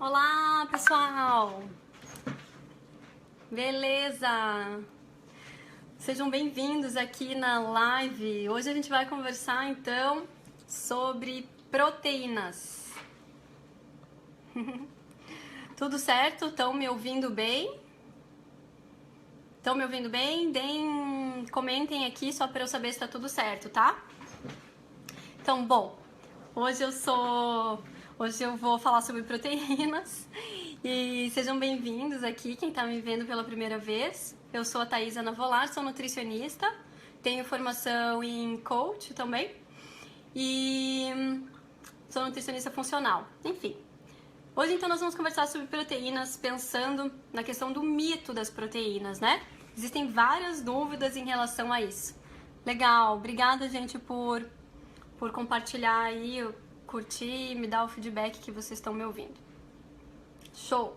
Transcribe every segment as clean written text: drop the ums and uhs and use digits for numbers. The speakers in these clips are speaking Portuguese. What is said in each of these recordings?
Olá, pessoal! Beleza? Sejam bem-vindos aqui na live. Hoje a gente vai conversar, então, sobre proteínas. Tudo certo? Estão me ouvindo bem? Estão me ouvindo bem? Comentem aqui só para eu saber se está tudo certo, tá? Então, bom, hoje eu vou falar sobre proteínas e sejam bem-vindos aqui, quem está me vendo pela primeira vez. Eu sou a Thaisa Navolar, sou nutricionista, tenho formação em coach também e sou nutricionista funcional, enfim. Hoje, então, nós vamos conversar sobre proteínas pensando na questão do mito das proteínas, né? Existem várias dúvidas em relação a isso. Legal, obrigada, gente, por compartilhar aí, curtir, me dar o feedback que vocês estão me ouvindo. Show!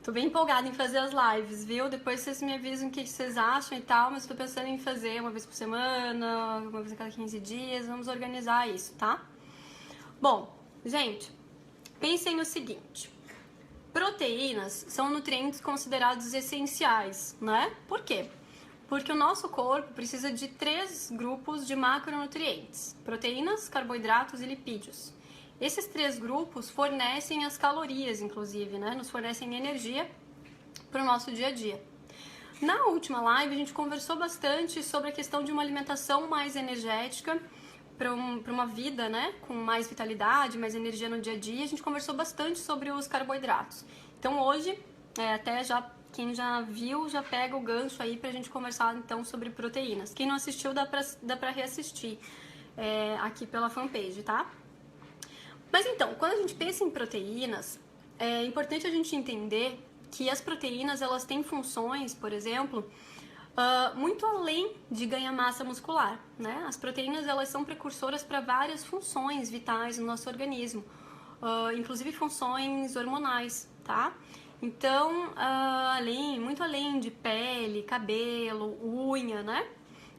Tô bem empolgada em fazer as lives, viu? Depois vocês me avisam o que vocês acham e tal, mas tô pensando em fazer uma vez por semana, uma vez a cada 15 dias, vamos organizar isso, tá? Bom, gente, pensem no seguinte: proteínas são nutrientes considerados essenciais, né? Por quê? Porque o nosso corpo precisa de 3 grupos de macronutrientes: proteínas, carboidratos e lipídios. Esses 3 grupos fornecem as calorias, inclusive, né? Nos fornecem energia para o nosso dia a dia. Na última live, a gente conversou bastante sobre a questão de uma alimentação mais energética para uma vida, né? Com mais vitalidade, mais energia no dia a dia. A gente conversou bastante sobre os carboidratos. Então, hoje, quem já viu, já pega o gancho aí pra gente conversar então sobre proteínas. Quem não assistiu, dá pra reassistir aqui pela fanpage, tá? Mas então, quando a gente pensa em proteínas, é importante a gente entender que as proteínas, elas têm funções, por exemplo, muito além de ganhar massa muscular, né? As proteínas, elas são precursoras para várias funções vitais no nosso organismo, inclusive funções hormonais, tá? Então, muito além de pele, cabelo, unha, né?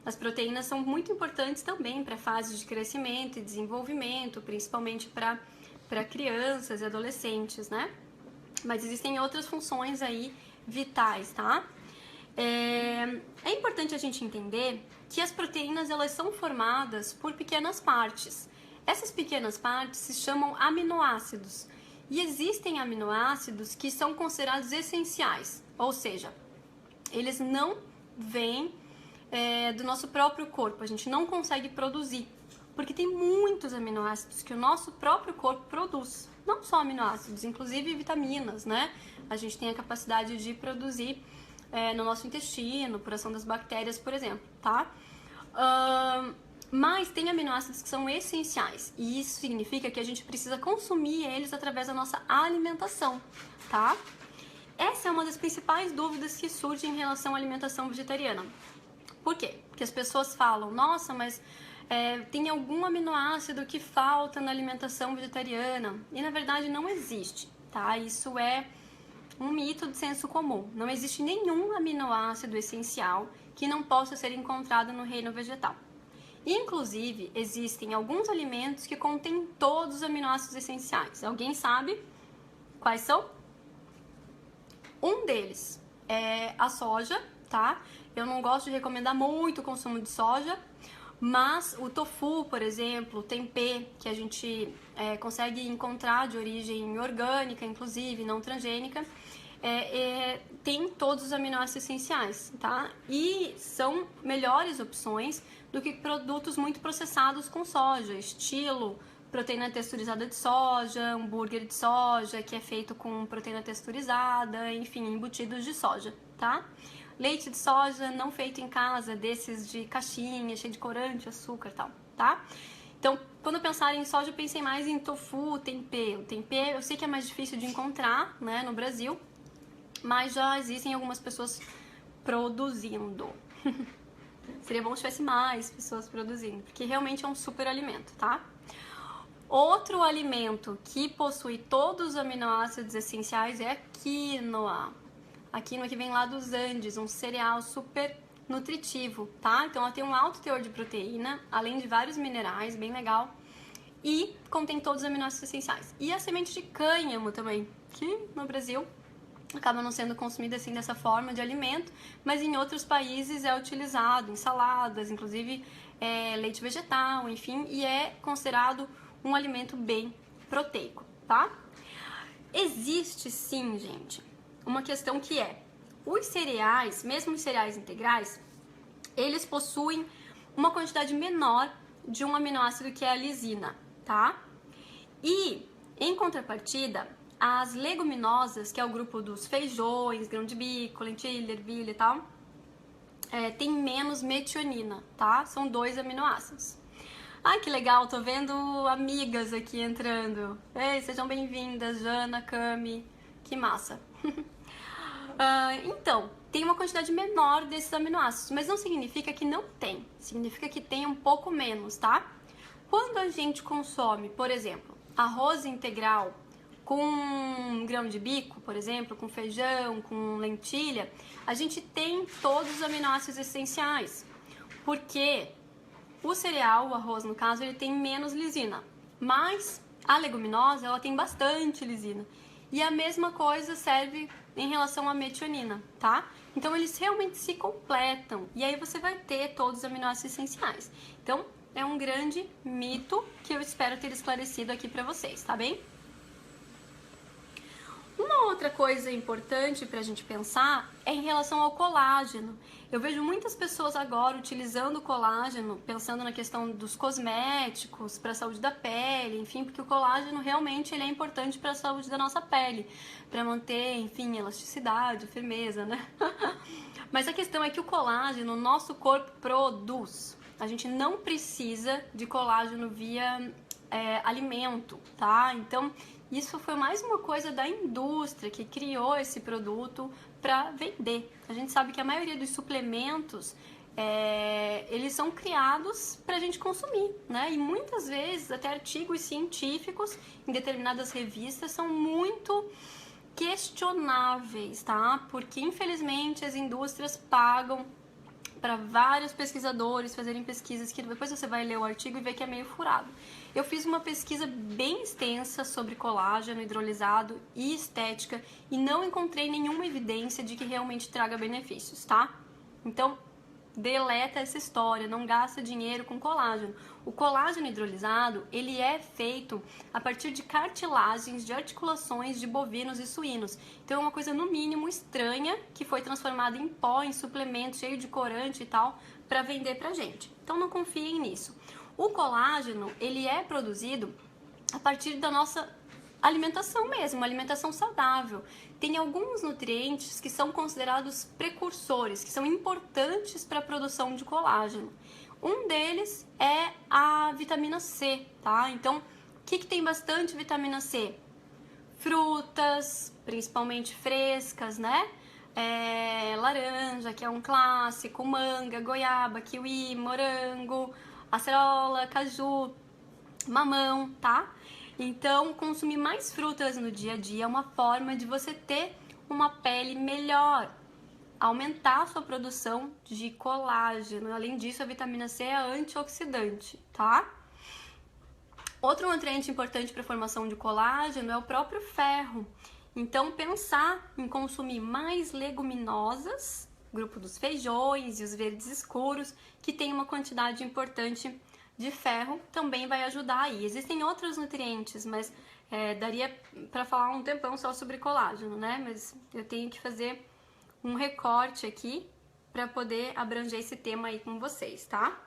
As proteínas são muito importantes também para fases de crescimento e desenvolvimento, principalmente para crianças e adolescentes, né? Mas existem outras funções aí vitais, tá? É importante a gente entender que as proteínas, elas são formadas por pequenas partes. Essas pequenas partes se chamam aminoácidos. E existem aminoácidos que são considerados essenciais, ou seja, eles não vêm do nosso próprio corpo, a gente não consegue produzir, porque tem muitos aminoácidos que o nosso próprio corpo produz, não só aminoácidos, inclusive vitaminas, né? A gente tem a capacidade de produzir no nosso intestino, por ação das bactérias, por exemplo, tá? Mas tem aminoácidos que são essenciais e isso significa que a gente precisa consumir eles através da nossa alimentação, tá? Essa é uma das principais dúvidas que surgem em relação à alimentação vegetariana. Por quê? Porque as pessoas falam, nossa, mas tem algum aminoácido que falta na alimentação vegetariana? E na verdade não existe, tá? Isso é um mito de senso comum. Não existe nenhum aminoácido essencial que não possa ser encontrado no reino vegetal. Inclusive, existem alguns alimentos que contêm todos os aminoácidos essenciais. Alguém sabe quais são? Um deles é a soja, tá? Eu não gosto de recomendar muito o consumo de soja, mas o tofu, por exemplo, o tempê, que a gente consegue encontrar de origem orgânica, inclusive, não transgênica, tem todos os aminoácidos essenciais, tá? E são melhores opções do que produtos muito processados com soja, estilo proteína texturizada de soja, hambúrguer de soja, que é feito com proteína texturizada, enfim, embutidos de soja, tá? Leite de soja não feito em casa, desses de caixinha, cheio de corante, açúcar e tal, tá? Então, quando pensarem em soja, pensem mais em tofu, tempê. O tempê eu sei que é mais difícil de encontrar, né, no Brasil, mas já existem algumas pessoas produzindo. Seria bom se tivesse mais pessoas produzindo, porque realmente é um super alimento, tá? Outro alimento que possui todos os aminoácidos essenciais é a quinoa. A quinoa que vem lá dos Andes, um cereal super nutritivo, tá? Então ela tem um alto teor de proteína, além de vários minerais, bem legal. e contém todos os aminoácidos essenciais. E a semente de cânhamo também, que no Brasil acaba não sendo consumida assim dessa forma de alimento, mas em outros países é utilizado em saladas, inclusive leite vegetal, enfim, e é considerado um alimento bem proteico, tá? Existe sim, gente, uma questão que é, os cereais, mesmo os cereais integrais, eles possuem uma quantidade menor de um aminoácido que é a lisina, tá? E, em contrapartida, as leguminosas, que é o grupo dos feijões, grão de bico, lentilha, ervilha e tal, tem menos metionina, tá? São 2 aminoácidos. Ai, que legal, tô vendo amigas aqui entrando. Ei, sejam bem-vindas, Jana, Cami, que massa. Então, tem uma quantidade menor desses aminoácidos, mas não significa que não tem, significa que tem um pouco menos, tá? Quando a gente consome, por exemplo, arroz integral com grão de bico, por exemplo, com feijão, com lentilha, a gente tem todos os aminoácidos essenciais, porque o cereal, o arroz no caso, ele tem menos lisina, mas a leguminosa, ela tem bastante lisina. E a mesma coisa serve em relação à metionina, tá? Então eles realmente se completam e aí você vai ter todos os aminoácidos essenciais. Então é um grande mito que eu espero ter esclarecido aqui pra vocês, tá bem? Uma outra coisa importante para a gente pensar é em relação ao colágeno. Eu vejo muitas pessoas agora utilizando o colágeno, pensando na questão dos cosméticos, para a saúde da pele, enfim, porque o colágeno realmente ele é importante para a saúde da nossa pele, para manter, enfim, elasticidade, firmeza, né? Mas a questão é que o colágeno, o nosso corpo produz. A gente não precisa de colágeno via alimento, tá? Então, isso foi mais uma coisa da indústria que criou esse produto para vender. A gente sabe que a maioria dos suplementos, eles são criados para a gente consumir, né? E muitas vezes até artigos científicos em determinadas revistas são muito questionáveis, tá? Porque infelizmente as indústrias pagam para vários pesquisadores fazerem pesquisas que depois você vai ler o artigo e ver que é meio furado. Eu fiz uma pesquisa bem extensa sobre colágeno hidrolisado e estética e não encontrei nenhuma evidência de que realmente traga benefícios, tá? Então, deleta essa história, não gasta dinheiro com colágeno. O colágeno hidrolisado, ele é feito a partir de cartilagens de articulações de bovinos e suínos. Então é uma coisa no mínimo estranha que foi transformada em pó, em suplemento cheio de corante e tal, para vender pra gente. Então não confiem nisso. O colágeno, ele é produzido a partir da nossa alimentação mesmo, uma alimentação saudável. Tem alguns nutrientes que são considerados precursores, que são importantes para a produção de colágeno. Um deles é a vitamina C, tá? Então, o que tem bastante vitamina C? Frutas, principalmente frescas, né? Laranja, que é um clássico, manga, goiaba, kiwi, morango, acerola, caju, mamão, tá? Então, consumir mais frutas no dia a dia é uma forma de você ter uma pele melhor, aumentar a sua produção de colágeno. Além disso, a vitamina C é antioxidante, tá? Outro nutriente importante para a formação de colágeno é o próprio ferro. Então, pensar em consumir mais leguminosas, grupo dos feijões e os verdes escuros, que tem uma quantidade importante de ferro, também vai ajudar aí. Existem outros nutrientes, mas daria para falar um tempão só sobre colágeno, né? Mas eu tenho que fazer um recorte aqui para poder abranger esse tema aí com vocês, tá?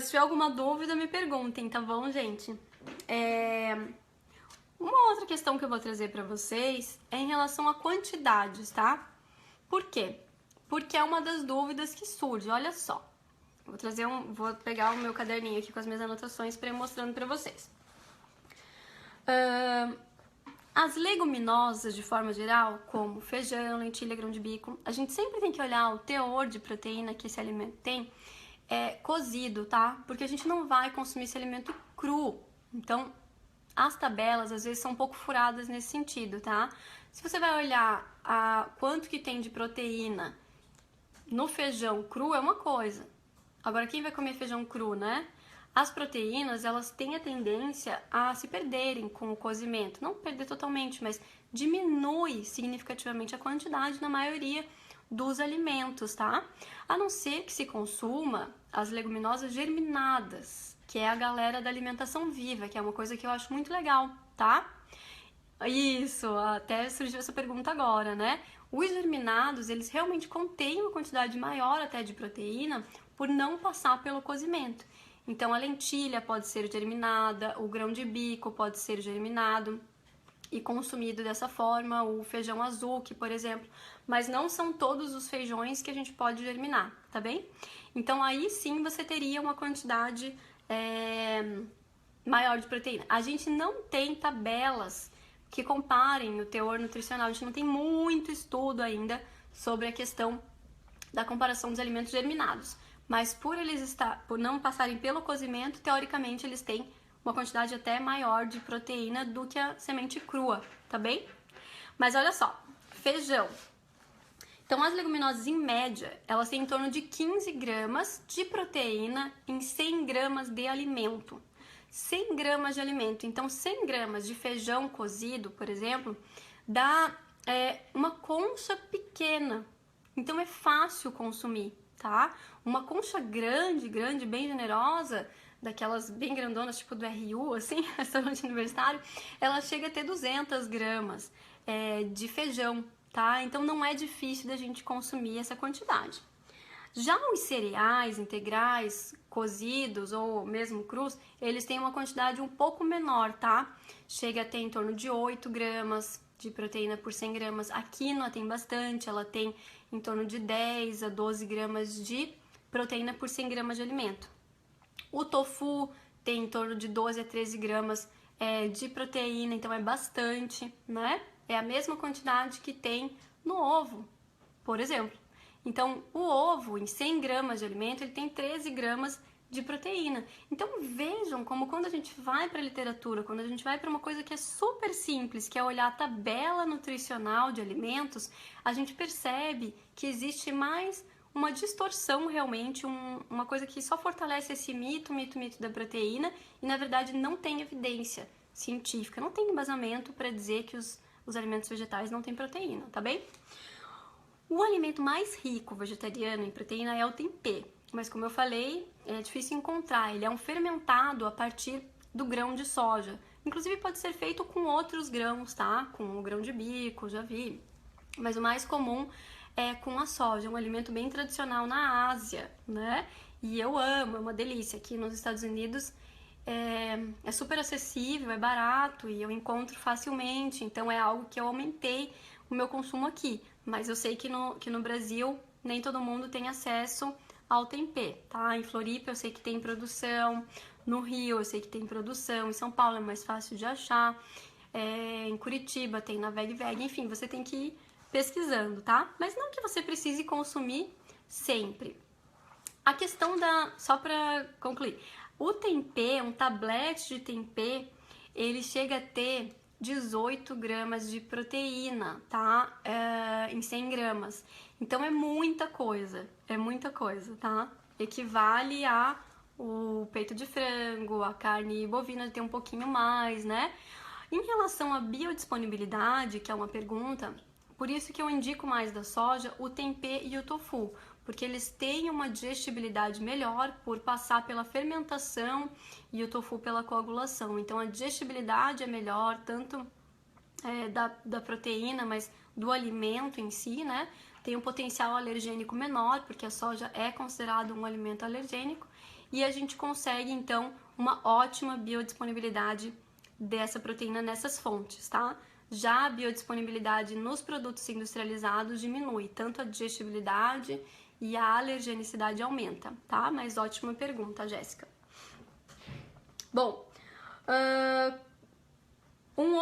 Se tiver alguma dúvida, me perguntem, tá bom, gente? Uma outra questão que eu vou trazer para vocês é em relação a quantidades, tá? Por quê? Porque é uma das dúvidas que surge, olha só. Vou pegar o meu caderninho aqui com as minhas anotações para ir mostrando para vocês. As leguminosas, de forma geral, como feijão, lentilha, grão de bico, a gente sempre tem que olhar o teor de proteína que esse alimento tem cozido, tá? Porque a gente não vai consumir esse alimento cru. Então, as tabelas, às vezes, são um pouco furadas nesse sentido, tá? Se você vai olhar quanto que tem de proteína no feijão cru, é uma coisa. Agora, quem vai comer feijão cru, né? as proteínas, elas têm a tendência a se perderem com o cozimento. Não perder totalmente, mas diminui significativamente a quantidade na maioria dos alimentos, tá? A não ser que se consuma as leguminosas germinadas, que é a galera da alimentação viva, que é uma coisa que eu acho muito legal, tá? Isso, até surgiu essa pergunta agora, né? Os germinados, eles realmente contêm uma quantidade maior até de proteína por não passar pelo cozimento. Então, a lentilha pode ser germinada, o grão de bico pode ser germinado e consumido dessa forma, o feijão azuki, por exemplo, mas não são todos os feijões que a gente pode germinar, tá bem? Então, aí sim você teria uma quantidade maior de proteína. A gente não tem tabelas que comparem o teor nutricional, a gente não tem muito estudo ainda sobre a questão da comparação dos alimentos germinados, mas por não passarem pelo cozimento, teoricamente eles têm uma quantidade até maior de proteína do que a semente crua, tá bem? Mas olha só, feijão. Então, as leguminosas, em média, elas têm em torno de 15 gramas de proteína em 100 gramas de alimento. 100 gramas de alimento. Então, 100 gramas de feijão cozido, por exemplo, dá uma concha pequena. Então, é fácil consumir, tá? Uma concha grande, bem generosa, daquelas bem grandonas, tipo do RU, assim, restaurante universitário, ela chega a ter 200 gramas de feijão, tá? Então, não é difícil da gente consumir essa quantidade. Já os cereais integrais, cozidos ou mesmo crus, eles têm uma quantidade um pouco menor, tá? Chega a ter em torno de 8 gramas de proteína por 100 gramas. A quinoa tem bastante, ela tem em torno de 10 a 12 gramas de proteína por 100 gramas de alimento. O tofu tem em torno de 12 a 13 gramas de proteína, então é bastante, né? É a mesma quantidade que tem no ovo, por exemplo. Então, o ovo, em 100 gramas de alimento, ele tem 13 gramas de proteína. Então, vejam como quando a gente vai para a literatura, quando a gente vai para uma coisa que é super simples, que é olhar a tabela nutricional de alimentos, a gente percebe que existe mais uma distorção realmente, uma coisa que só fortalece esse mito da proteína e, na verdade, não tem evidência científica, não tem embasamento para dizer que os alimentos vegetais não têm proteína, tá bem? O alimento mais rico vegetariano em proteína é o tempê, mas como eu falei, é difícil encontrar. Ele é um fermentado a partir do grão de soja. Inclusive pode ser feito com outros grãos, tá? Com o grão de bico, já vi. Mas o mais comum é com a soja, é um alimento bem tradicional na Ásia, né? E eu amo, é uma delícia. Aqui nos Estados Unidos é super acessível, é barato e eu encontro facilmente. Então é algo que eu aumentei o meu consumo aqui. Mas eu sei que no Brasil nem todo mundo tem acesso ao tempê, tá? Em Floripa eu sei que tem produção, no Rio eu sei que tem produção, em São Paulo é mais fácil de achar, em Curitiba tem na VegVeg, enfim, você tem que ir pesquisando, tá? Mas não que você precise consumir sempre. A questão só pra concluir, o tempê, um tablete de tempê, ele chega a ter 18 gramas de proteína, tá? Em 100 gramas. Então é muita coisa, tá? Equivale a o peito de frango, a carne bovina tem um pouquinho mais, né? Em relação à biodisponibilidade, que é uma pergunta, por isso que eu indico mais da soja, o tempê e o tofu, porque eles têm uma digestibilidade melhor por passar pela fermentação e o tofu pela coagulação. Então a digestibilidade é melhor, tanto da proteína, mas do alimento em si, né? Tem um potencial alergênico menor, porque a soja é considerado um alimento alergênico, e a gente consegue então uma ótima biodisponibilidade dessa proteína nessas fontes, tá? Já a biodisponibilidade nos produtos industrializados diminui, tanto a digestibilidade e a alergenicidade aumenta, tá? Mas ótima pergunta, Jéssica. Bom, um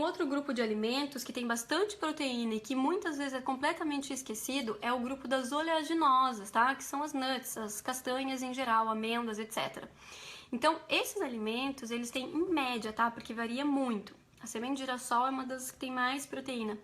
outro grupo de alimentos que tem bastante proteína e que muitas vezes é completamente esquecido é o grupo das oleaginosas, tá? Que são as nuts, as castanhas em geral, amêndoas, etc. Então, esses alimentos, eles têm em média, tá? Porque varia muito. A semente de girassol é uma das que tem mais proteína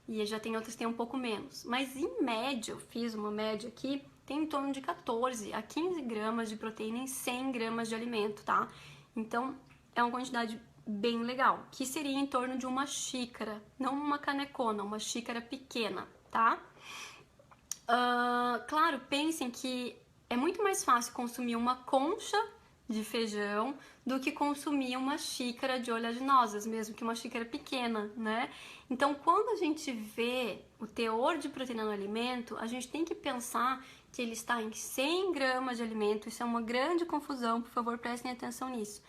e já tem outras que tem um pouco menos. Mas em média, eu fiz uma média aqui, tem em torno de 14 a 15 gramas de proteína em 100 gramas de alimento, tá? Então, é uma quantidade bem legal, que seria em torno de uma xícara, não uma canecona, uma xícara pequena, tá? Claro, pensem que é muito mais fácil consumir uma concha de feijão do que consumir uma xícara de oleaginosas, mesmo que uma xícara pequena, né? Então, quando a gente vê o teor de proteína no alimento, a gente tem que pensar que ele está em 100 gramas de alimento. Isso é uma grande confusão, por favor, prestem atenção nisso.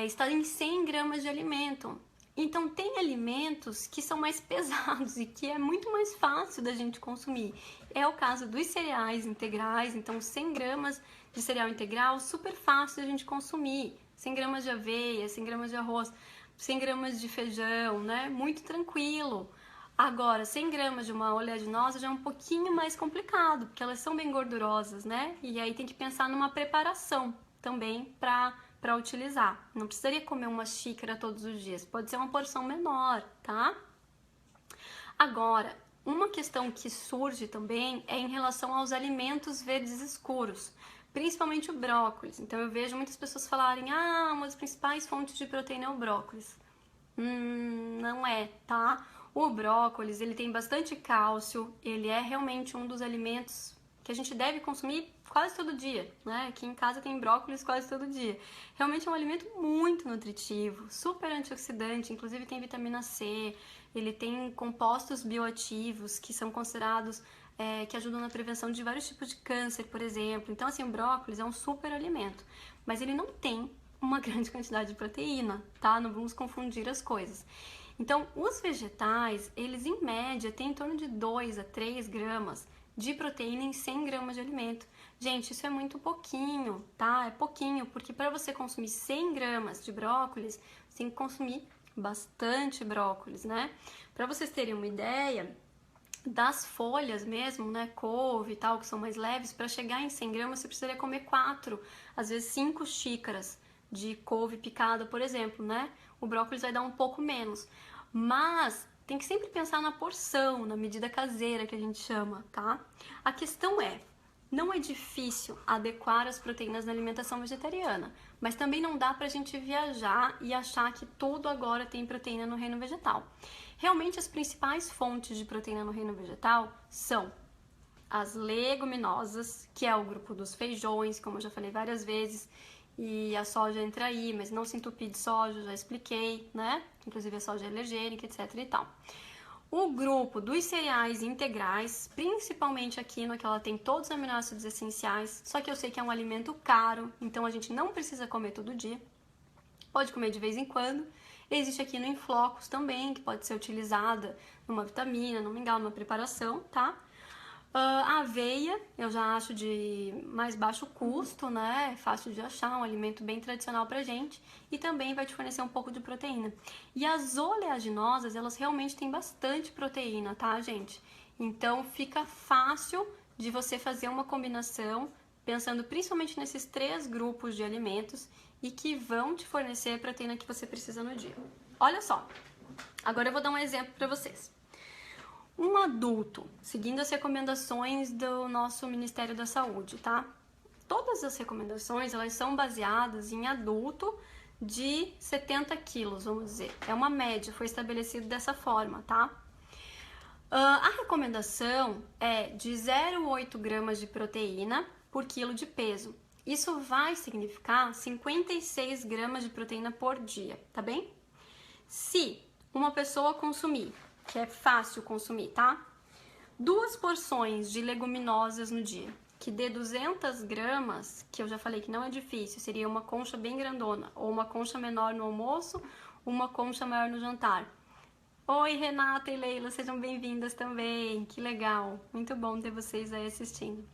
Está em 100 gramas de alimento. Então, tem alimentos que são mais pesados e que é muito mais fácil da gente consumir. É o caso dos cereais integrais, então 100 gramas de cereal integral, super fácil da gente consumir. 100 gramas de aveia, 100 gramas de arroz, 100 gramas de feijão, né? Muito tranquilo. Agora, 100 gramas de uma oleaginosa já é um pouquinho mais complicado, porque elas são bem gordurosas, né? E aí tem que pensar numa preparação também para utilizar. Não precisaria comer uma xícara todos os dias, pode ser uma porção menor, tá? Agora, uma questão que surge também é em relação aos alimentos verdes escuros, principalmente o brócolis. Então eu vejo muitas pessoas falarem, uma das principais fontes de proteína é o brócolis. Não é, tá? O brócolis, ele tem bastante cálcio, ele é realmente um dos alimentos que a gente deve consumir quase todo dia, né? Aqui em casa tem brócolis quase todo dia. Realmente é um alimento muito nutritivo, super antioxidante, inclusive tem vitamina C, ele tem compostos bioativos que são considerados, que ajudam na prevenção de vários tipos de câncer, por exemplo. Então, assim, o brócolis é um super alimento, mas ele não tem uma grande quantidade de proteína, tá? Não vamos confundir as coisas. Então, os vegetais, eles em média têm em torno de 2 a 3 gramas de proteína em 100 gramas de alimento. Gente, isso é muito pouquinho, tá? É pouquinho, porque para você consumir 100 gramas de brócolis, você tem que consumir bastante brócolis, né? Para vocês terem uma ideia, das folhas mesmo, né, couve e tal, que são mais leves, para chegar em 100 gramas você precisaria comer 4, às vezes 5 xícaras de couve picada, por exemplo, né? O brócolis vai dar um pouco menos, mas tem que sempre pensar na porção, na medida caseira que a gente chama, tá? A questão é, não é difícil adequar as proteínas na alimentação vegetariana, mas também não dá pra gente viajar e achar que tudo agora tem proteína no reino vegetal. Realmente as principais fontes de proteína no reino vegetal são as leguminosas, que é o grupo dos feijões, como eu já falei várias vezes, e a soja entra aí, mas não se entupir de soja, já expliquei, né? Inclusive a soja é alergênica, etc e tal. O grupo dos cereais integrais, principalmente a quinoa, que ela tem todos os aminoácidos essenciais, só que eu sei que é um alimento caro, então a gente não precisa comer todo dia, pode comer de vez em quando. Existe a quinoa em flocos também, que pode ser utilizada numa vitamina, num mingau, numa preparação, tá? A aveia, eu já acho de mais baixo custo, né? É fácil de achar, um alimento bem tradicional pra gente e também vai te fornecer um pouco de proteína. E as oleaginosas, elas realmente têm bastante proteína, tá, gente? Então fica fácil de você fazer uma combinação pensando principalmente nesses 3 grupos de alimentos e que vão te fornecer a proteína que você precisa no dia. Olha só, agora eu vou dar um exemplo pra vocês. Um adulto, seguindo as recomendações do nosso Ministério da Saúde, tá? Todas as recomendações, elas são baseadas em adulto de 70 quilos, vamos dizer. É uma média, foi estabelecido dessa forma, tá? A recomendação é de 0,8 gramas de proteína por quilo de peso. Isso vai significar 56 gramas de proteína por dia, tá bem? Se uma pessoa consumir, que é fácil consumir, tá? 2 porções de leguminosas no dia, que dê 200 gramas, que eu já falei que não é difícil, seria uma concha bem grandona, ou uma concha menor no almoço, uma concha maior no jantar. Oi, Renata e Leila, sejam bem-vindas também, que legal, muito bom ter vocês aí assistindo.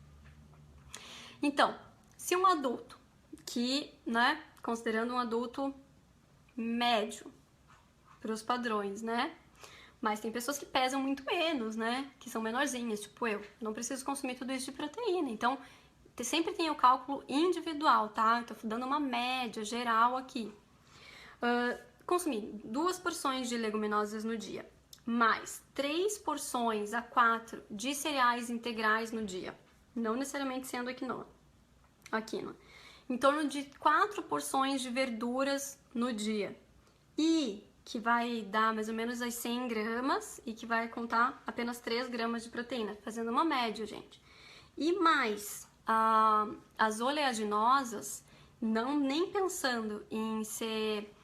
Então, se um adulto, que, né, considerando um adulto médio, para os padrões, né, mas tem pessoas que pesam muito menos, né? Que são menorzinhas, tipo eu. Não preciso consumir tudo isso de proteína. Então, sempre tem o cálculo individual, tá? Eu tô dando uma média geral aqui. Consumir 2 porções de leguminosas no dia, mais 3 porções a 4 de cereais integrais no dia. não necessariamente sendo a quinoa. Em torno de 4 porções de verduras no dia. E que vai dar mais ou menos as 100 gramas e que vai contar apenas 3 gramas de proteína, fazendo uma média, gente. E mais, as oleaginosas, não nem pensando em ser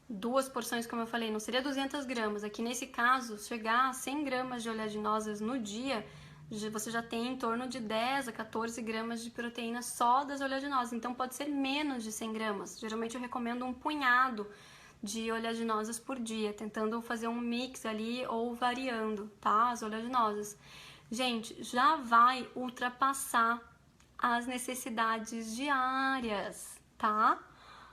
2 porções, como eu falei, não seria 200 gramas. Aqui nesse caso, chegar a 100 gramas de oleaginosas no dia, você já tem em torno de 10 a 14 gramas de proteína só das oleaginosas. Então pode ser menos de 100 gramas. Geralmente eu recomendo um punhado de oleaginosas por dia, tentando fazer um mix ali ou variando, tá? As oleaginosas. Gente, já vai ultrapassar as necessidades diárias, tá?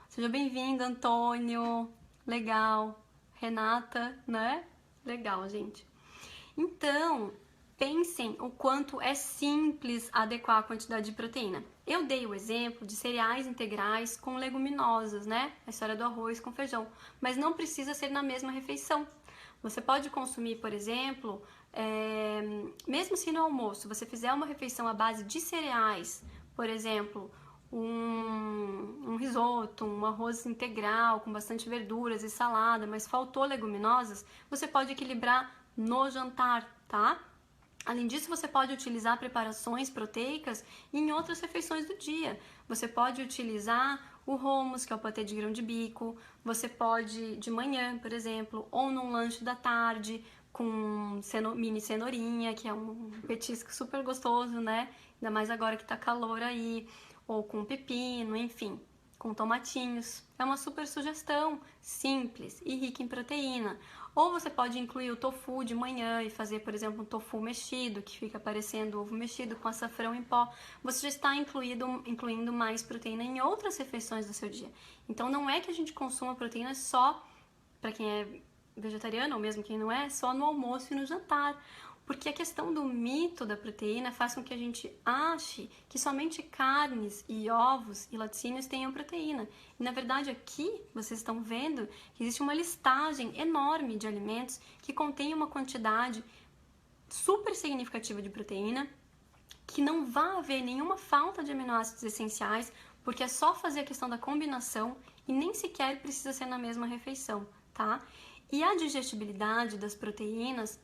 Seja bem-vindo, Antônio. Legal. Renata, né? Legal, gente. Então, pensem o quanto é simples adequar a quantidade de proteína. Eu dei o exemplo de cereais integrais com leguminosas, né? A história do arroz com feijão. Mas não precisa ser na mesma refeição. Você pode consumir, por exemplo, mesmo se no almoço você fizer uma refeição à base de cereais, por exemplo, um risoto, um arroz integral com bastante verduras e salada, mas faltou leguminosas, você pode equilibrar no jantar, tá? Além disso, você pode utilizar preparações proteicas em outras refeições do dia. Você pode utilizar o hummus, que é o patê de grão de bico. Você pode, de manhã, por exemplo, ou num lanche da tarde, com mini cenourinha, que é um petisco super gostoso, né? Ainda mais agora que tá calor aí. Ou com pepino, enfim, com tomatinhos. É uma super sugestão, simples e rica em proteína. Ou você pode incluir o tofu de manhã e fazer, por exemplo, um tofu mexido, que fica parecendo ovo mexido com açafrão em pó. Você já está incluindo mais proteína em outras refeições do seu dia. Então não é que a gente consuma proteína só, para quem é vegetariano ou mesmo quem não é, só no almoço e no jantar. Porque a questão do mito da proteína faz com que a gente ache que somente carnes e ovos e laticínios tenham proteína. E na verdade aqui vocês estão vendo que existe uma listagem enorme de alimentos que contém uma quantidade super significativa de proteína, que não vai haver nenhuma falta de aminoácidos essenciais, porque é só fazer a questão da combinação e nem sequer precisa ser na mesma refeição, tá? E a digestibilidade das proteínas,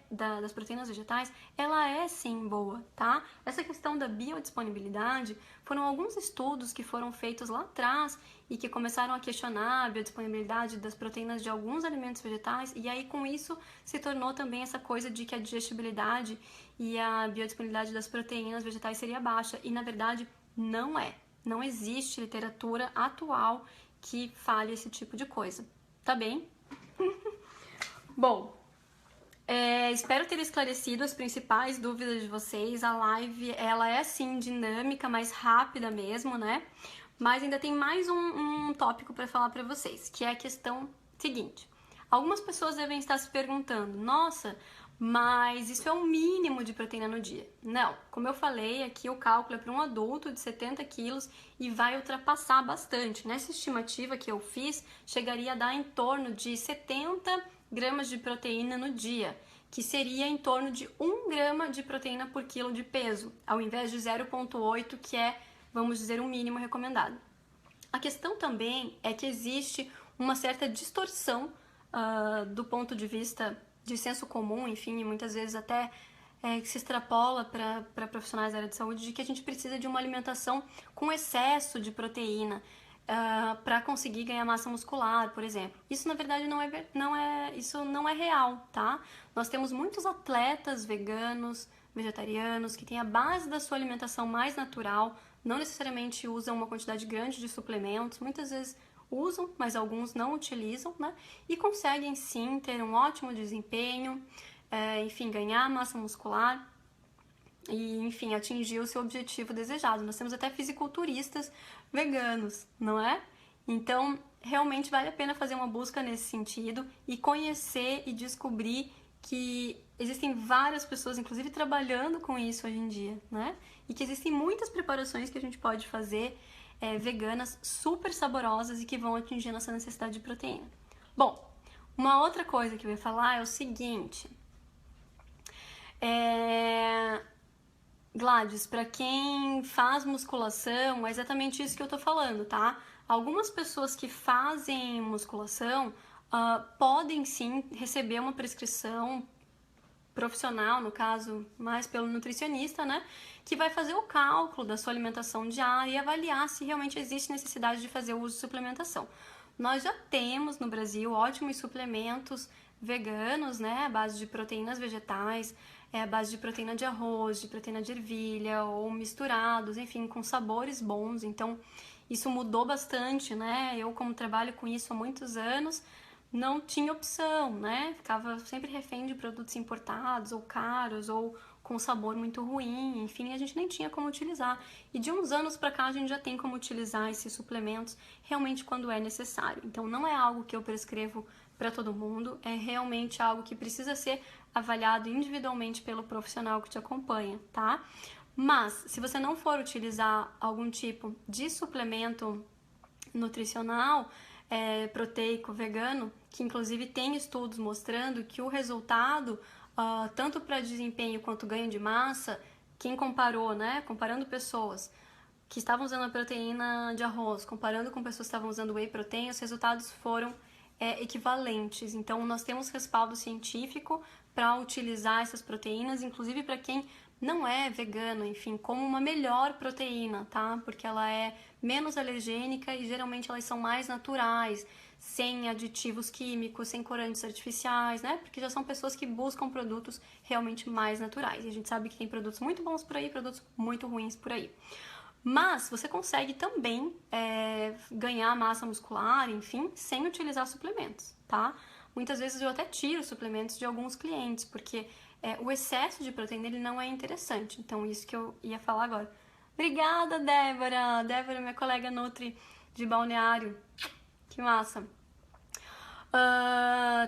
das proteínas vegetais, ela é sim boa, tá? Essa questão da biodisponibilidade foram alguns estudos que foram feitos lá atrás e que começaram a questionar a biodisponibilidade das proteínas de alguns alimentos vegetais, e aí com isso se tornou também essa coisa de que a digestibilidade e a biodisponibilidade das proteínas vegetais seria baixa, e na verdade não é. Não existe literatura atual que fale esse tipo de coisa, tá bem? Bom, espero ter esclarecido as principais dúvidas de vocês. A live, ela é sim dinâmica, mais rápida mesmo, né? Mas ainda tem mais um tópico para falar para vocês, que é a questão seguinte. Algumas pessoas devem estar se perguntando, nossa, mas isso é o mínimo de proteína no dia. Não, como eu falei, aqui o cálculo é para um adulto de 70 quilos e vai ultrapassar bastante. Nessa estimativa que eu fiz, chegaria a dar em torno de 70 gramas de proteína no dia, que seria em torno de 1 grama de proteína por quilo de peso, ao invés de 0,8, que é, vamos dizer, o mínimo recomendado. A questão também é que existe uma certa distorção do ponto de vista de senso comum, enfim, e muitas vezes até que se extrapola para profissionais da área de saúde, de que a gente precisa de uma alimentação com excesso de proteína para conseguir ganhar massa muscular, por exemplo. Isso na verdade isso não é real, tá? Nós temos muitos atletas veganos, vegetarianos, que têm a base da sua alimentação mais natural, não necessariamente usam uma quantidade grande de suplementos, muitas vezes usam, mas alguns não utilizam, né? E conseguem sim ter um ótimo desempenho, enfim, ganhar massa muscular e, enfim, atingir o seu objetivo desejado. Nós temos até fisiculturistas veganos, não é? Então, realmente vale a pena fazer uma busca nesse sentido e conhecer e descobrir que existem várias pessoas, inclusive, trabalhando com isso hoje em dia, né? E que existem muitas preparações que a gente pode fazer veganas super saborosas e que vão atingir a nossa necessidade de proteína. Bom, uma outra coisa que eu ia falar é o seguinte. Gladys, para quem faz musculação, é exatamente isso que eu tô falando, tá? Algumas pessoas que fazem musculação podem sim receber uma prescrição profissional, no caso, mais pelo nutricionista, né? Que vai fazer o cálculo da sua alimentação diária e avaliar se realmente existe necessidade de fazer o uso de suplementação. Nós já temos no Brasil ótimos suplementos veganos, né? À base de proteínas vegetais, à base de proteína de arroz, de proteína de ervilha, ou misturados, enfim, com sabores bons. Então, isso mudou bastante, né? Eu, como trabalho com isso há muitos anos, não tinha opção, né? Ficava sempre refém de produtos importados ou caros ou com sabor muito ruim, enfim, a gente nem tinha como utilizar. E de uns anos para cá a gente já tem como utilizar esses suplementos realmente quando é necessário. Então não é algo que eu prescrevo para todo mundo, é realmente algo que precisa ser avaliado individualmente pelo profissional que te acompanha, tá? Mas se você não for utilizar algum tipo de suplemento nutricional, proteico, vegano, que inclusive tem estudos mostrando que o resultado, tanto para desempenho quanto ganho de massa, quem comparou, né, comparando pessoas que estavam usando a proteína de arroz, comparando com pessoas que estavam usando whey protein, os resultados foram equivalentes. Então, nós temos respaldo científico para utilizar essas proteínas, inclusive para quem não é vegano, enfim, como uma melhor proteína, tá? Porque ela é menos alergênica e geralmente elas são mais naturais, sem aditivos químicos, sem corantes artificiais, né? Porque já são pessoas que buscam produtos realmente mais naturais. E a gente sabe que tem produtos muito bons por aí, produtos muito ruins por aí. Mas você consegue também ganhar massa muscular, enfim, sem utilizar suplementos, tá? Muitas vezes eu até tiro suplementos de alguns clientes, porque o excesso de proteína ele não é interessante. Então, isso que eu ia falar agora. Obrigada, Débora! Débora, minha colega Nutri de Balneário. Que massa!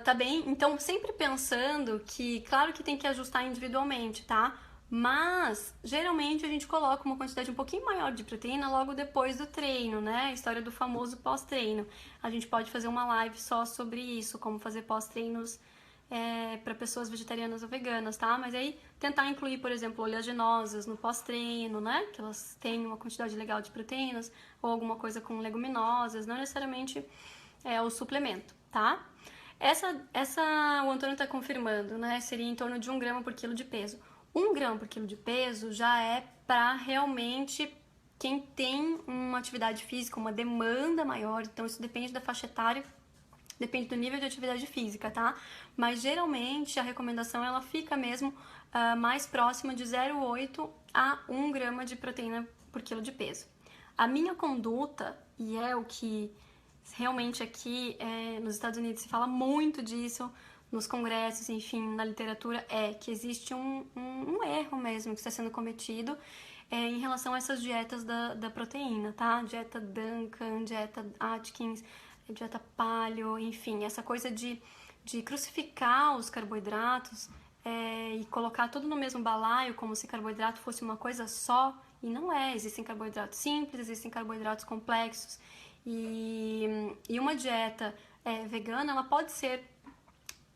Tá bem? Então, sempre pensando que, claro que tem que ajustar individualmente, tá? Mas, geralmente, a gente coloca uma quantidade um pouquinho maior de proteína logo depois do treino, né? A história do famoso pós-treino. A gente pode fazer uma live só sobre isso, como fazer pós-treinos para pessoas vegetarianas ou veganas, tá? Mas aí, tentar incluir, por exemplo, oleaginosas no pós-treino, né? Que elas tenham uma quantidade legal de proteínas, ou alguma coisa com leguminosas, não necessariamente o suplemento, tá? O Antônio tá confirmando, né? Seria em torno de 1 grama por quilo de peso. 1 grama por quilo de peso já é para realmente quem tem uma atividade física, uma demanda maior, então isso depende da faixa etária, depende do nível de atividade física, tá? Mas geralmente a recomendação ela fica mesmo mais próxima de 0,8 a 1 grama de proteína por quilo de peso. A minha conduta, e é o que realmente aqui nos Estados Unidos se fala muito disso, nos congressos, enfim, na literatura, que existe um erro mesmo que está sendo cometido em relação a essas dietas da proteína, tá? Dieta Duncan, dieta Atkins, dieta Paleo, enfim, essa coisa de crucificar os carboidratos e colocar tudo no mesmo balaio, como se carboidrato fosse uma coisa só, e não é. Existem carboidratos simples, existem carboidratos complexos, e uma dieta vegana, ela pode ser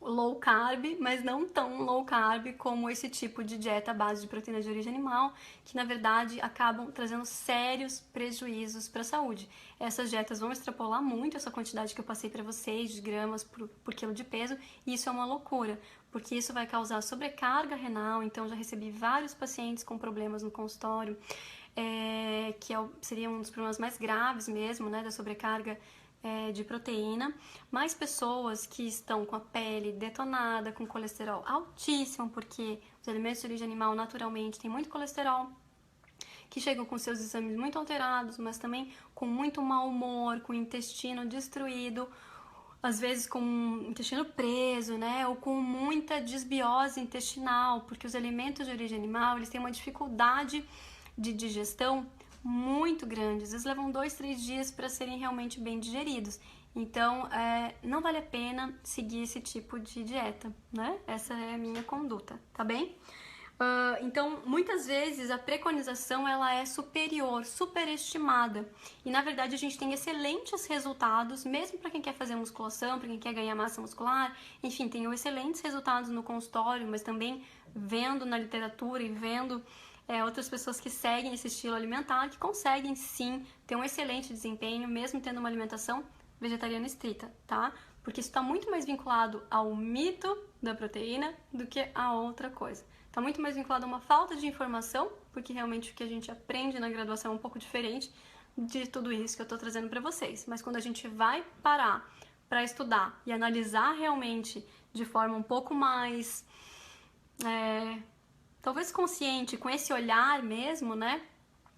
low carb, mas não tão low carb como esse tipo de dieta à base de proteína de origem animal, que na verdade acabam trazendo sérios prejuízos para a saúde. Essas dietas vão extrapolar muito essa quantidade que eu passei para vocês, de gramas por quilo de peso, e isso é uma loucura, porque isso vai causar sobrecarga renal. Então já recebi vários pacientes com problemas no consultório, que seria um dos problemas mais graves mesmo, né, da sobrecarga de proteína, mais pessoas que estão com a pele detonada, com colesterol altíssimo, porque os alimentos de origem animal naturalmente têm muito colesterol, que chegam com seus exames muito alterados, mas também com muito mau humor, com o intestino destruído, às vezes com o intestino preso, né, ou com muita desbiose intestinal, porque os alimentos de origem animal, eles têm uma dificuldade de digestão muito grande, às vezes levam 2, 3 dias para serem realmente bem digeridos. Então, não vale a pena seguir esse tipo de dieta, né? Essa é a minha conduta, tá bem? Então, muitas vezes a preconização ela é superior, superestimada. E na verdade a gente tem excelentes resultados, mesmo para quem quer fazer musculação, para quem quer ganhar massa muscular. Enfim, tem excelentes resultados no consultório, mas também vendo na literatura e vendo outras pessoas que seguem esse estilo alimentar, que conseguem sim ter um excelente desempenho, mesmo tendo uma alimentação vegetariana estrita, tá? Porque isso está muito mais vinculado ao mito da proteína do que a outra coisa. Está muito mais vinculado a uma falta de informação, porque realmente o que a gente aprende na graduação é um pouco diferente de tudo isso que eu estou trazendo para vocês. Mas quando a gente vai parar para estudar e analisar realmente de forma um pouco mais, talvez consciente, com esse olhar mesmo, né?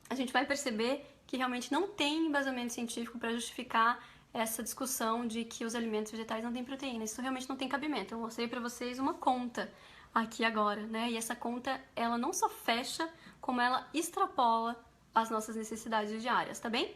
A gente vai perceber que realmente não tem embasamento científico para justificar essa discussão de que os alimentos vegetais não têm proteína. Isso realmente não tem cabimento. Eu mostrei para vocês uma conta aqui agora, né? E essa conta, ela não só fecha, como ela extrapola as nossas necessidades diárias, tá bem?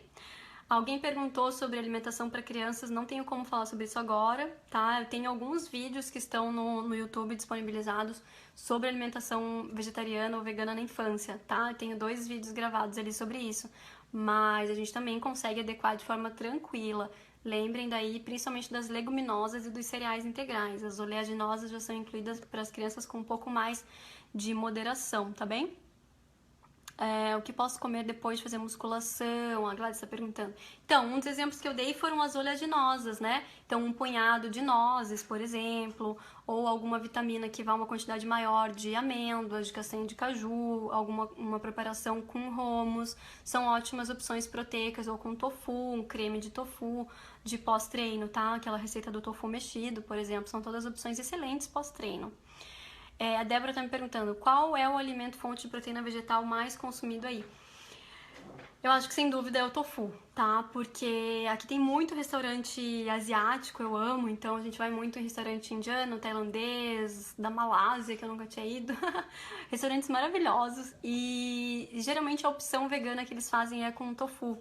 Alguém perguntou sobre alimentação para crianças, não tenho como falar sobre isso agora, tá? Eu tenho alguns vídeos que estão no YouTube disponibilizados sobre alimentação vegetariana ou vegana na infância, tá? Eu tenho 2 vídeos gravados ali sobre isso, mas a gente também consegue adequar de forma tranquila. Lembrem daí principalmente das leguminosas e dos cereais integrais. As oleaginosas já são incluídas para as crianças com um pouco mais de moderação, tá bem? O que posso comer depois de fazer musculação? A Gladys está perguntando. Então, um dos exemplos que eu dei foram as oleaginosas, né? Então, um punhado de nozes, por exemplo, ou alguma vitamina que vá uma quantidade maior de amêndoas, de castanha de caju, uma preparação com hummus, são ótimas opções proteicas, ou com tofu, um creme de tofu de pós-treino, tá? Aquela receita do tofu mexido, por exemplo, são todas opções excelentes pós-treino. A Débora tá me perguntando, qual é o alimento fonte de proteína vegetal mais consumido aí? Eu acho que sem dúvida é o tofu, tá? Porque aqui tem muito restaurante asiático, eu amo, então a gente vai muito em restaurante indiano, tailandês, da Malásia, que eu nunca tinha ido. Restaurantes maravilhosos e geralmente a opção vegana que eles fazem é com tofu,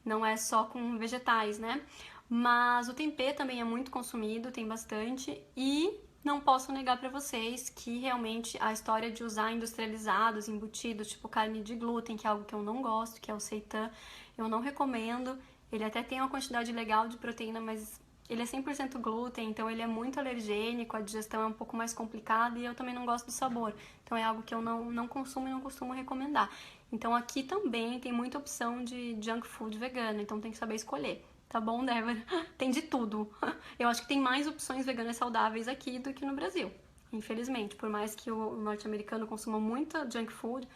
não é só com vegetais, né? Mas o tempê também é muito consumido, tem bastante e não posso negar para vocês que realmente a história de usar industrializados, embutidos, tipo carne de glúten, que é algo que eu não gosto, que é o seitan, eu não recomendo. Ele até tem uma quantidade legal de proteína, mas ele é 100% glúten, então ele é muito alergênico, a digestão é um pouco mais complicada e eu também não gosto do sabor. Então é algo que eu não consumo e não costumo recomendar. Então aqui também tem muita opção de junk food vegano, então tem que saber escolher. Tá bom, Débora? Tem de tudo. Eu acho que tem mais opções veganas saudáveis aqui do que no Brasil, infelizmente. Por mais que o norte-americano consuma muita junk food,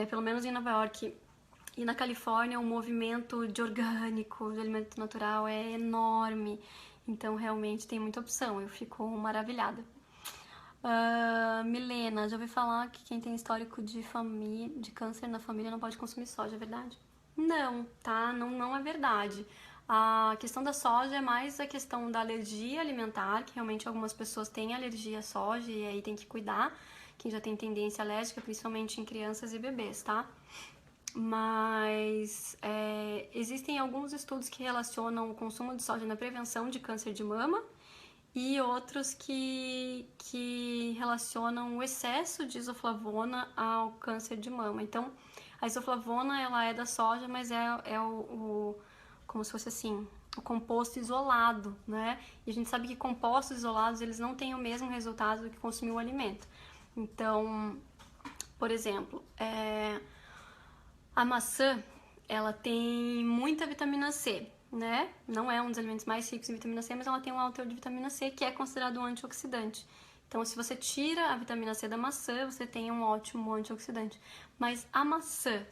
pelo menos em Nova York e na Califórnia, o movimento de orgânico, de alimento natural é enorme. Então, realmente, tem muita opção. Eu fico maravilhada. Milena, já ouvi falar que quem tem histórico de câncer na família não pode consumir soja, é verdade? Não, tá? Não é verdade. A questão da soja é mais a questão da alergia alimentar, que realmente algumas pessoas têm alergia à soja e aí tem que cuidar, quem já tem tendência alérgica, principalmente em crianças e bebês, tá? Mas existem alguns estudos que relacionam o consumo de soja na prevenção de câncer de mama e outros que relacionam o excesso de isoflavona ao câncer de mama. Então, a isoflavona, ela é da soja, mas como se fosse assim, o composto isolado, né? E a gente sabe que compostos isolados, eles não têm o mesmo resultado do que consumir o alimento. Então, por exemplo, a maçã, ela tem muita vitamina C, né? Não é um dos alimentos mais ricos em vitamina C, mas ela tem um alto teor de vitamina C, que é considerado um antioxidante. Então, se você tira a vitamina C da maçã, você tem um ótimo antioxidante. Mas a maçã,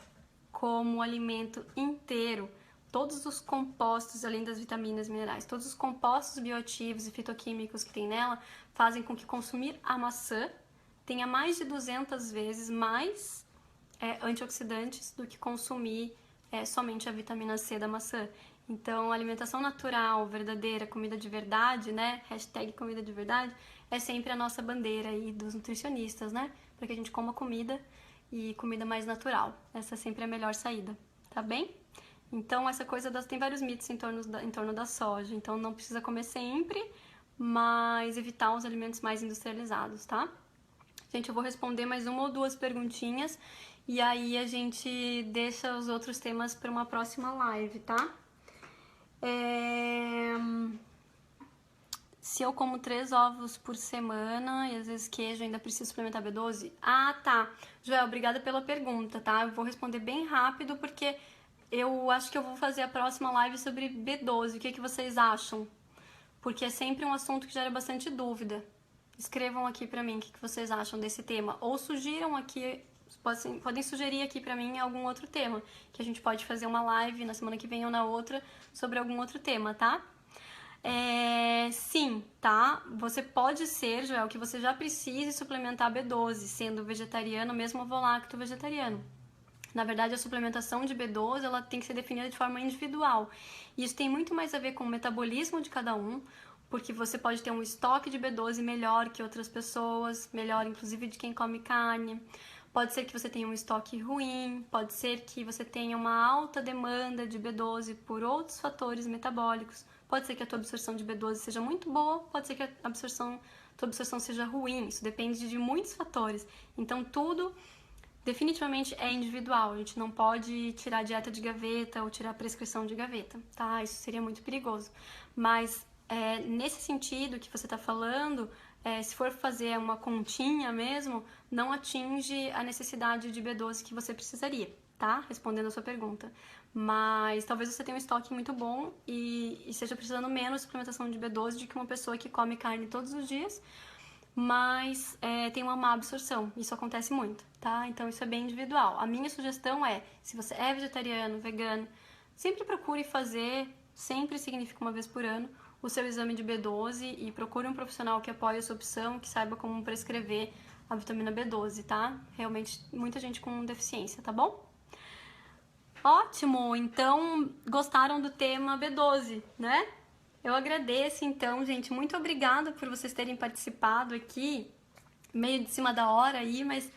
como alimento inteiro, todos os compostos, além das vitaminas e minerais, todos os compostos bioativos e fitoquímicos que tem nela, fazem com que consumir a maçã tenha mais de 200 vezes mais antioxidantes do que consumir somente a vitamina C da maçã. Então, alimentação natural, verdadeira, comida de verdade, né? Hashtag comida de verdade, é sempre a nossa bandeira aí dos nutricionistas, né? Para que a gente coma comida e comida mais natural. Essa é sempre a melhor saída, tá bem? Então, essa coisa tem vários mitos em torno da soja. Então, não precisa comer sempre, mas evitar os alimentos mais industrializados, tá? Gente, eu vou responder mais 1 ou 2 perguntinhas e aí a gente deixa os outros temas para uma próxima live, tá? Se eu como 3 ovos por semana e às vezes queijo, ainda preciso suplementar B12? Ah, tá. Joel, obrigada pela pergunta, tá? Eu vou responder bem rápido porque eu acho que eu vou fazer a próxima live sobre B12. O que vocês acham? Porque é sempre um assunto que gera bastante dúvida. Escrevam aqui pra mim o que vocês acham desse tema. Ou sugiram aqui, podem sugerir aqui pra mim algum outro tema. Que a gente pode fazer uma live na semana que vem ou na outra sobre algum outro tema, tá? Sim, tá? Você pode ser, Joel, que você já precise suplementar B12, sendo vegetariano, mesmo ovolacto vegetariano. Na verdade, a suplementação de B12 ela tem que ser definida de forma individual. E isso tem muito mais a ver com o metabolismo de cada um, porque você pode ter um estoque de B12 melhor que outras pessoas, melhor inclusive de quem come carne. Pode ser que você tenha um estoque ruim, pode ser que você tenha uma alta demanda de B12 por outros fatores metabólicos. Pode ser que a tua absorção de B12 seja muito boa, pode ser que a tua absorção seja ruim. Isso depende de muitos fatores. Então, tudo definitivamente é individual. A gente não pode tirar a dieta de gaveta ou tirar a prescrição de gaveta, tá? Isso seria muito perigoso. Mas, nesse sentido que você está falando, se for fazer uma continha mesmo, não atinge a necessidade de B12 que você precisaria, tá? Respondendo a sua pergunta. Mas talvez você tenha um estoque muito bom e esteja precisando menos suplementação de B12 do que uma pessoa que come carne todos os dias, mas tem uma má absorção. Isso acontece muito, tá? Então isso é bem individual. A minha sugestão é, se você é vegetariano, vegano, sempre procure fazer, sempre significa uma vez por ano, o seu exame de B12 e procure um profissional que apoie a sua opção, que saiba como prescrever a vitamina B12, tá? Realmente, muita gente com deficiência, tá bom? Ótimo! Então, gostaram do tema B12, né? Eu agradeço, então, gente. Muito obrigada por vocês terem participado aqui, meio de cima da hora aí, mas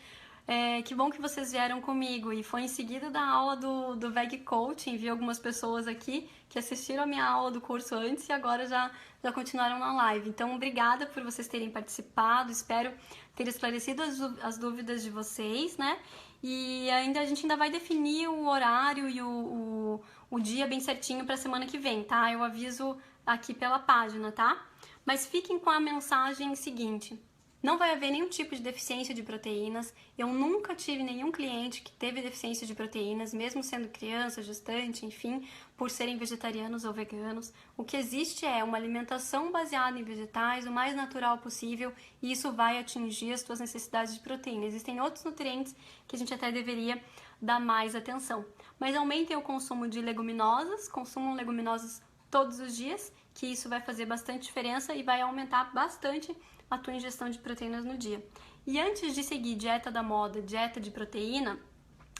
que bom que vocês vieram comigo. E foi em seguida da aula do Veg Coaching, vi algumas pessoas aqui que assistiram a minha aula do curso antes e agora já continuaram na live. Então, obrigada por vocês terem participado. Espero ter esclarecido as dúvidas de vocês, né? E a gente ainda vai definir o horário e o dia bem certinho para a semana que vem, tá? Eu aviso aqui pela página, tá? Mas fiquem com a mensagem seguinte: não vai haver nenhum tipo de deficiência de proteínas. Eu nunca tive nenhum cliente que teve deficiência de proteínas, mesmo sendo criança, gestante, enfim, por serem vegetarianos ou veganos. O que existe é uma alimentação baseada em vegetais, o mais natural possível, e isso vai atingir as tuas necessidades de proteína. Existem outros nutrientes que a gente até deveria dar mais atenção. Mas aumentem o consumo de leguminosas, consumam leguminosas todos os dias, que isso vai fazer bastante diferença e vai aumentar bastante a tua ingestão de proteínas no dia. E antes de seguir dieta da moda, dieta de proteína,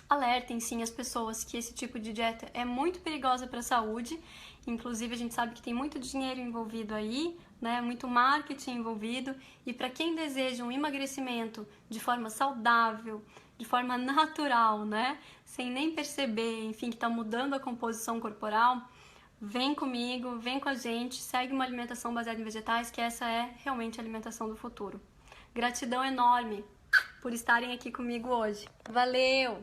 alertem sim as pessoas que esse tipo de dieta é muito perigosa para a saúde. Inclusive a gente sabe que tem muito dinheiro envolvido aí, né? Muito marketing envolvido. E para quem deseja um emagrecimento de forma saudável, de forma natural, né? Sem nem perceber, enfim, que está mudando a composição corporal, vem comigo, vem com a gente, segue uma alimentação baseada em vegetais, que essa é realmente a alimentação do futuro. Gratidão enorme por estarem aqui comigo hoje. Valeu!